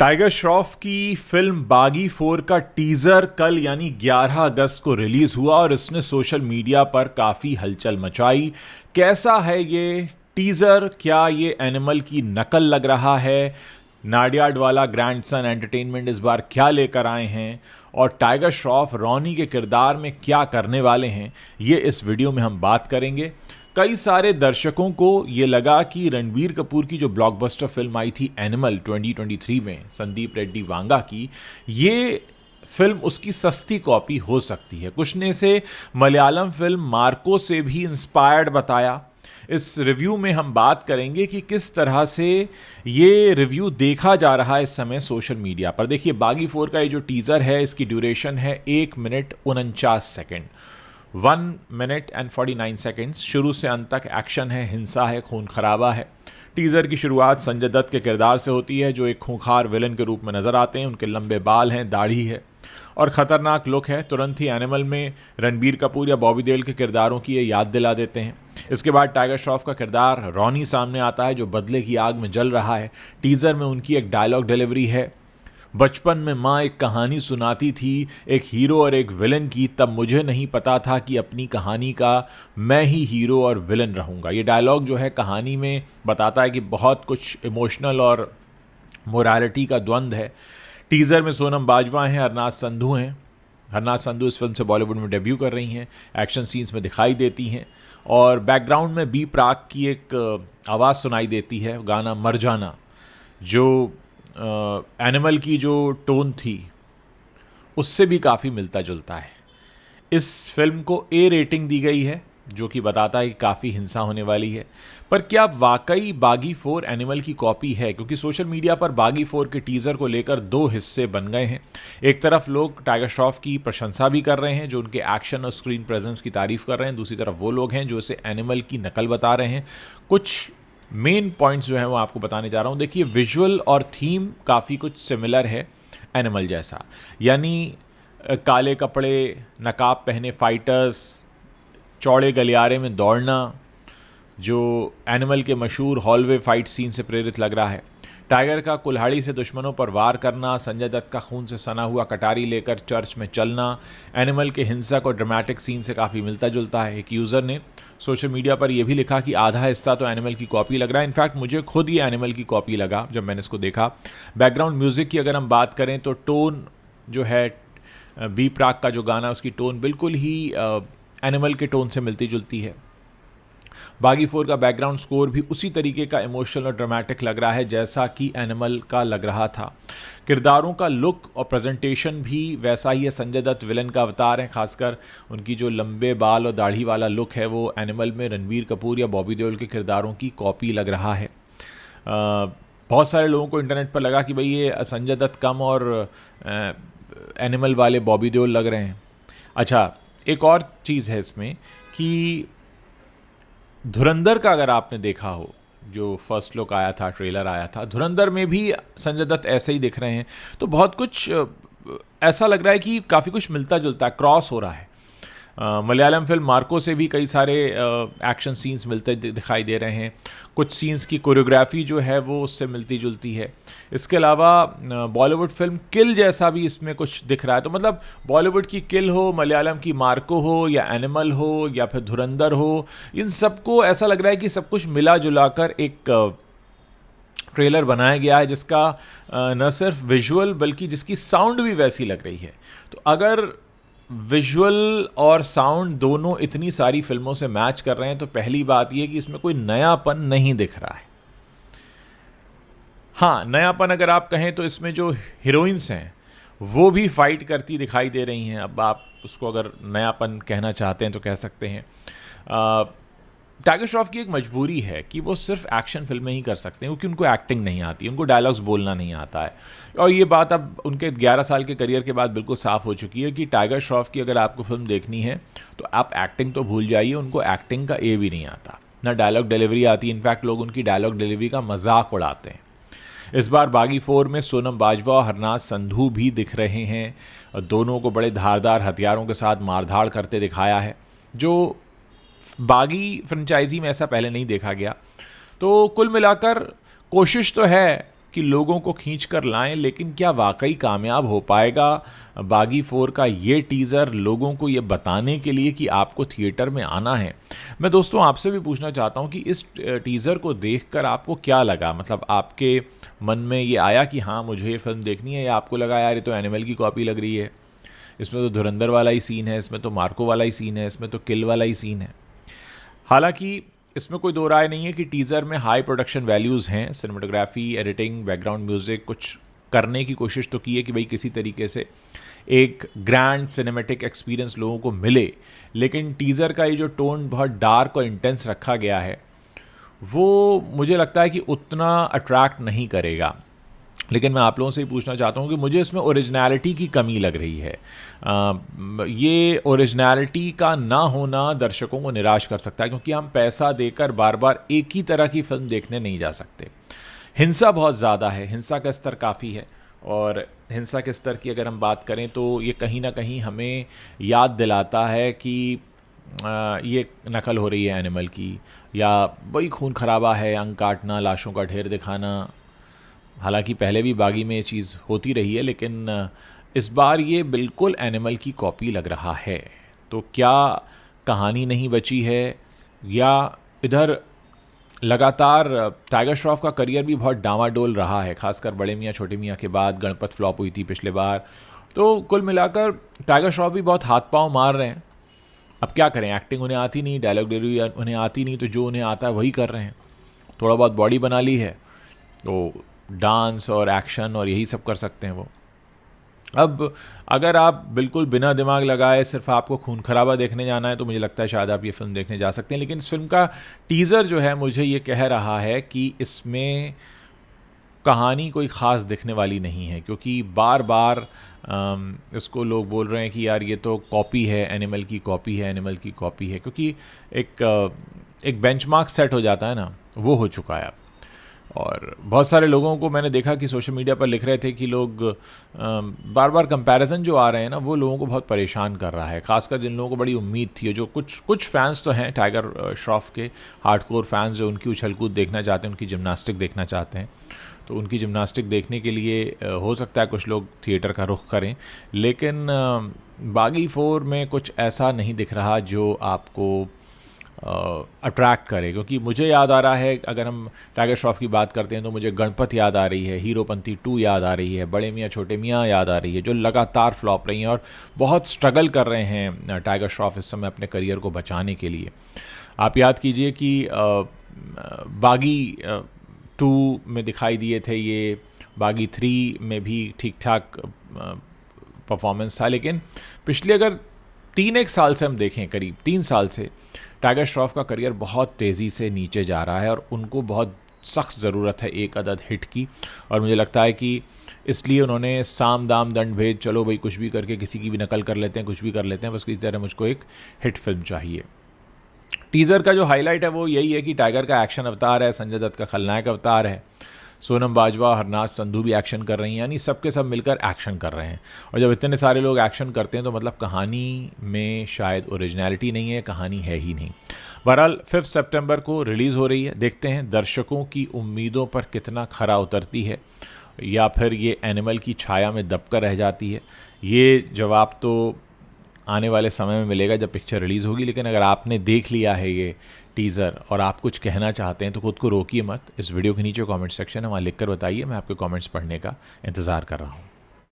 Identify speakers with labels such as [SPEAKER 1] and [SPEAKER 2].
[SPEAKER 1] Tiger Shroff की film बागी 4 का टीजर कल यानी 11 अगस्त को रिलीज हुआ और इसने सोशल मीडिया पर काफी हलचल मचाई। कैसा है ये टीजर? क्या ये एनिमल की नकल लग रहा है? नाडियाडवाला ग्रैंडसन एंटरटेनमेंट इस बार क्या लेकर आए हैं और टाइगर श्रॉफ रॉनी के किरदार में क्या करने वाले हैं, ये इस वीडियो में हम बात करेंगे। कई सारे दर्शकों को ये लगा कि रणबीर कपूर की जो ब्लॉकबस्टर फिल्म आई थी एनिमल 2023 में संदीप रेड्डी वांगा की, ये फिल्म उसकी सस्ती कॉपी हो सकती है। कुछ ने इसे मलयालम फिल्म मार्को से भी इंस्पायर्ड बताया। इस रिव्यू में हम बात करेंगे कि किस तरह से ये रिव्यू देखा जा रहा है इस समय सोशल मीडिया पर। देखिए, बागी 4 का ये जो टीज़र है, इसकी ड्यूरेशन है 1 minute 49 second, 1 minute and 49 seconds. शुरू से अंत तक एक्शन है, हिंसा है, खून खराबा है। टीज़र की शुरुआत संजय दत्त के किरदार से होती है, जो एक खूंखार विलन के रूप में नजर आते हैं। उनके लंबे बाल हैं, दाढ़ी है और ख़तरनाक लुक है। तुरंत ही एनिमल में रणबीर कपूर या बॉबी देओल के किरदारों की ये याद दिला देते हैं। इसके बाद टाइगर श्रॉफ का किरदार रॉनी सामने आता है, जो बदले की आग में जल रहा है। टीज़र में उनकी एक डायलॉग डिलीवरी है, बचपन में माँ एक कहानी सुनाती थी, एक हीरो और एक विलन की, तब मुझे नहीं पता था कि अपनी कहानी का मैं ही हीरो और विलन रहूँगा। ये डायलॉग जो है कहानी में बताता है कि बहुत कुछ इमोशनल और मोरालिटी का द्वंद्व है। टीज़र में सोनम बाजवा हैं, हरनाथ संधू हैं। हरनाथ संधू इस फिल्म से बॉलीवुड में डेब्यू कर रही हैं, एक्शन सीन्स में दिखाई देती हैं और बैकग्राउंड में बी प्राक की एक आवाज़ सुनाई देती है, गाना मर जाना, जो एनिमल की जो टोन थी उससे भी काफ़ी मिलता जुलता है। इस फिल्म को ए रेटिंग दी गई है, जो कि बताता है कि काफ़ी हिंसा होने वाली है। पर क्या वाकई बागी 4 एनिमल की कॉपी है? क्योंकि सोशल मीडिया पर बागी 4 के टीज़र को लेकर दो हिस्से बन गए हैं। एक तरफ लोग टाइगर श्रॉफ की प्रशंसा भी कर रहे हैं, जो उनके एक्शन और स्क्रीन प्रेजेंस की तारीफ कर रहे हैं। दूसरी तरफ वो लोग हैं जो इसे एनिमल की नकल बता रहे हैं। कुछ मेन पॉइंट्स जो हैं वो आपको बताने जा रहा हूँ। देखिए, विजुअल और थीम काफ़ी कुछ सिमिलर है एनिमल जैसा, यानी काले कपड़े, नकाब पहने फाइटर्स, चौड़े गलियारे में दौड़ना, जो एनिमल के मशहूर हॉलवे फाइट सीन से प्रेरित लग रहा है। टाइगर का कुल्हाड़ी से दुश्मनों पर वार करना, संजय दत्त का खून से सना हुआ कटारी लेकर चर्च में चलना, एनिमल के हिंसक और ड्रामेटिक सीन से काफ़ी मिलता जुलता है। एक यूज़र ने सोशल मीडिया पर यह भी लिखा कि आधा हिस्सा तो एनिमल की कॉपी लग रहा है। इनफैक्ट मुझे खुद ये एनिमल की कॉपी लगा जब मैंने इसको देखा। बैकग्राउंड म्यूज़िक की अगर हम बात करें तो टोन जो है, बी प्राक का जो गाना, उसकी टोन बिल्कुल ही एनिमल के टोन से मिलती जुलती है। बागी 4 का बैकग्राउंड स्कोर भी उसी तरीके का इमोशनल और ड्रामेटिक लग रहा है जैसा कि एनिमल का लग रहा था। किरदारों का लुक और प्रेजेंटेशन भी वैसा ही है। संजय दत्त विलन का अवतार है, खासकर उनकी जो लंबे बाल और दाढ़ी वाला लुक है वो एनिमल में रणबीर कपूर या बॉबी देओल के किरदारों की कॉपी लग रहा है। बहुत सारे लोगों को इंटरनेट पर लगा कि भाई ये संजय दत्त कम और एनिमल वाले बॉबी देओल लग रहे हैं। अच्छा, एक और चीज़ है इसमें कि धुरंधर का अगर आपने देखा हो, जो फर्स्ट लुक आया था, ट्रेलर आया था, धुरंधर में भी संजय दत्त ऐसे ही दिख रहे हैं। तो बहुत कुछ ऐसा लग रहा है कि काफ़ी कुछ मिलता जुलता है, क्रॉस हो रहा है। मलयालम फिल्म मार्को से भी कई सारे एक्शन सीन्स मिलते दिखाई दे रहे हैं। कुछ सीन्स की कोरियोग्राफी जो है वो उससे मिलती जुलती है। इसके अलावा बॉलीवुड फिल्म किल जैसा भी इसमें कुछ दिख रहा है। तो मतलब बॉलीवुड की किल हो, मलयालम की मार्को हो, या एनिमल हो, या फिर धुरंधर हो, इन सबको ऐसा लग रहा है कि सब कुछ मिला जुला कर एक ट्रेलर बनाया गया है, जिसका न सिर्फ विजुअल बल्कि जिसकी साउंड भी वैसी लग रही है। तो अगर विजुअल और साउंड दोनों इतनी सारी फिल्मों से मैच कर रहे हैं तो पहली बात यह कि इसमें कोई नयापन नहीं दिख रहा है। हाँ, नयापन अगर आप कहें तो इसमें जो हीरोइंस हैं वो भी फाइट करती दिखाई दे रही हैं। अब आप उसको अगर नयापन कहना चाहते हैं तो कह सकते हैं। टाइगर श्रॉफ की एक मजबूरी है कि वो सिर्फ एक्शन फिल्में ही कर सकते हैं, क्योंकि उनको एक्टिंग नहीं आती, उनको डायलॉग्स बोलना नहीं आता है। और ये बात अब उनके 11 साल के करियर के बाद बिल्कुल साफ हो चुकी है कि टाइगर श्रॉफ की अगर आपको फिल्म देखनी है तो आप एक्टिंग तो भूल जाइए, उनको एक्टिंग का ए भी नहीं आता, ना डायलॉग डिलीवरी आती। इनफैक्ट लोग उनकी डायलॉग डिलीवरी का मजाक उड़ाते हैं। इस बार बागी 4 में सोनम बाजवा और हरनाथ संधू भी दिख रहे हैं। दोनों को बड़े धारदार हथियारों के साथ मारधाड़ करते दिखाया है, जो बागी फ्रेंचाइजी में ऐसा पहले नहीं देखा गया। तो कुल मिलाकर कोशिश तो है कि लोगों को खींच कर लाएं, लेकिन क्या वाकई कामयाब हो पाएगा बागी 4 का ये टीज़र लोगों को ये बताने के लिए कि आपको थिएटर में आना है? मैं दोस्तों आपसे भी पूछना चाहता हूँ कि इस टीज़र को देखकर आपको क्या लगा? मतलब आपके मन में ये आया कि हाँ मुझे ये फिल्म देखनी है, या आपको लगा यार ये तो एनिमल की कॉपी लग रही है, इसमें तो धुरंधर वाला ही सीन है, इसमें तो मार्को वाला ही सीन है, इसमें तो किल वाला ही सीन है? हालांकि इसमें कोई दो राय नहीं है कि टीज़र में हाई प्रोडक्शन वैल्यूज़ हैं, सिनेमेटोग्राफी, एडिटिंग, बैकग्राउंड म्यूज़िक, कुछ करने की कोशिश तो की है कि भाई किसी तरीके से एक ग्रैंड सिनेमेटिक एक्सपीरियंस लोगों को मिले, लेकिन टीज़र का ये जो टोन बहुत डार्क और इंटेंस रखा गया है वो मुझे लगता है कि उतना अट्रैक्ट नहीं करेगा। लेकिन मैं आप लोगों से ही पूछना चाहता हूँ कि मुझे इसमें ओरिजिनलिटी की कमी लग रही है। ये ओरिजिनलिटी का ना होना दर्शकों को निराश कर सकता है, क्योंकि हम पैसा देकर बार बार एक ही तरह की फिल्म देखने नहीं जा सकते। हिंसा बहुत ज़्यादा है, हिंसा का स्तर काफ़ी है, और हिंसा के स्तर की अगर हम बात करें तो ये कहीं ना कहीं हमें याद दिलाता है कि ये नकल हो रही है एनिमल की, या वही खून खराबा है, अंग काटना, लाशों का ढेर दिखाना। हालांकि पहले भी बागी में ये चीज़ होती रही है, लेकिन इस बार ये बिल्कुल एनिमल की कॉपी लग रहा है। तो क्या कहानी नहीं बची है, या इधर लगातार टाइगर श्रॉफ का करियर भी बहुत डामाडोल रहा है, खासकर बड़े मियाँ छोटे मियाँ के बाद। गणपत फ्लॉप हुई थी पिछले बार, तो कुल मिलाकर टाइगर श्रॉफ भी बहुत हाथ पांव मार रहे हैं। अब क्या करें, एक्टिंग उन्हें आती नहीं, डायलॉग डिलीवरी उन्हें आती नहीं, तो जो उन्हें आता है वही कर रहे हैं। थोड़ा बहुत बॉडी बना ली है तो डांस और एक्शन और यही सब कर सकते हैं वो। अब अगर आप बिल्कुल बिना दिमाग लगाए सिर्फ आपको खून खराबा देखने जाना है तो मुझे लगता है शायद आप ये फिल्म देखने जा सकते हैं। लेकिन इस फिल्म का टीज़र जो है मुझे ये कह रहा है कि इसमें कहानी कोई ख़ास दिखने वाली नहीं है, क्योंकि बार बार इसको लोग बोल रहे हैं कि यार ये तो कॉपी है, एनिमल की कॉपी है, एनिमल की कॉपी है, क्योंकि एक बेंचमार्क सेट हो जाता है ना, वो हो चुका है अब। और बहुत सारे लोगों को मैंने देखा कि सोशल मीडिया पर लिख रहे थे कि लोग बार बार कंपैरिजन जो आ रहे हैं ना, वो लोगों को बहुत परेशान कर रहा है, खासकर जिन लोगों को बड़ी उम्मीद थी। जो कुछ फैंस तो हैं टाइगर श्रॉफ के, हार्डकोर फैंस, जो उनकी उछल कूद देखना चाहते हैं, उनकी जिम्नास्टिक देखना चाहते हैं। तो उनकी जिम्नास्टिक देखने के लिए हो सकता है कुछ लोग थिएटर का रुख करें, लेकिन बागी 4 में कुछ ऐसा नहीं दिख रहा जो आपको अट्रैक्ट करे। क्योंकि मुझे याद आ रहा है, अगर हम टाइगर श्रॉफ की बात करते हैं तो मुझे गणपत याद आ रही है, हीरोपंती 2 याद आ रही है, बड़े मियाँ छोटे मियाँ याद आ रही है, जो लगातार फ्लॉप रही हैं और बहुत स्ट्रगल कर रहे हैं टाइगर श्रॉफ इस समय अपने करियर को बचाने के लिए। आप याद कीजिए कि बागी 2 में दिखाई दिए थे ये, बागी 3 में भी ठीक ठाक परफॉर्मेंस था, लेकिन पिछले अगर 3-1 साल से हम देखें, करीब 3 साल से टाइगर श्रॉफ का करियर बहुत तेज़ी से नीचे जा रहा है, और उनको बहुत सख्त ज़रूरत है एक अदद हिट की। और मुझे लगता है कि इसलिए उन्होंने साम दाम दंड भेद, चलो भाई कुछ भी करके किसी की भी नकल कर लेते हैं, कुछ भी कर लेते हैं, बस किसी तरह मुझको एक हिट फिल्म चाहिए। टीज़र का जो हाईलाइट है वो यही है कि टाइगर का एक्शन अवतार है, संजय दत्त का खलनायक अवतार है, सोनम बाजवा, हरनाथ संधू भी एक्शन कर रही हैं, यानी सबके सब मिलकर एक्शन कर रहे हैं। और जब इतने सारे लोग एक्शन करते हैं तो मतलब कहानी में शायद ओरिजिनलिटी नहीं है, कहानी है ही नहीं। बहरहाल 5 सितंबर को रिलीज़ हो रही है, देखते हैं दर्शकों की उम्मीदों पर कितना खरा उतरती है, या फिर ये एनिमल की छाया में दबकर रह जाती है। ये जवाब तो आने वाले समय में मिलेगा जब पिक्चर रिलीज़ होगी। लेकिन अगर आपने देख लिया है ये टीज़र और आप कुछ कहना चाहते हैं तो खुद को रोकिए मत, इस वीडियो के नीचे कमेंट सेक्शन है, वहाँ लिखकर बताइए, मैं आपके कमेंट्स पढ़ने का इंतज़ार कर रहा हूँ।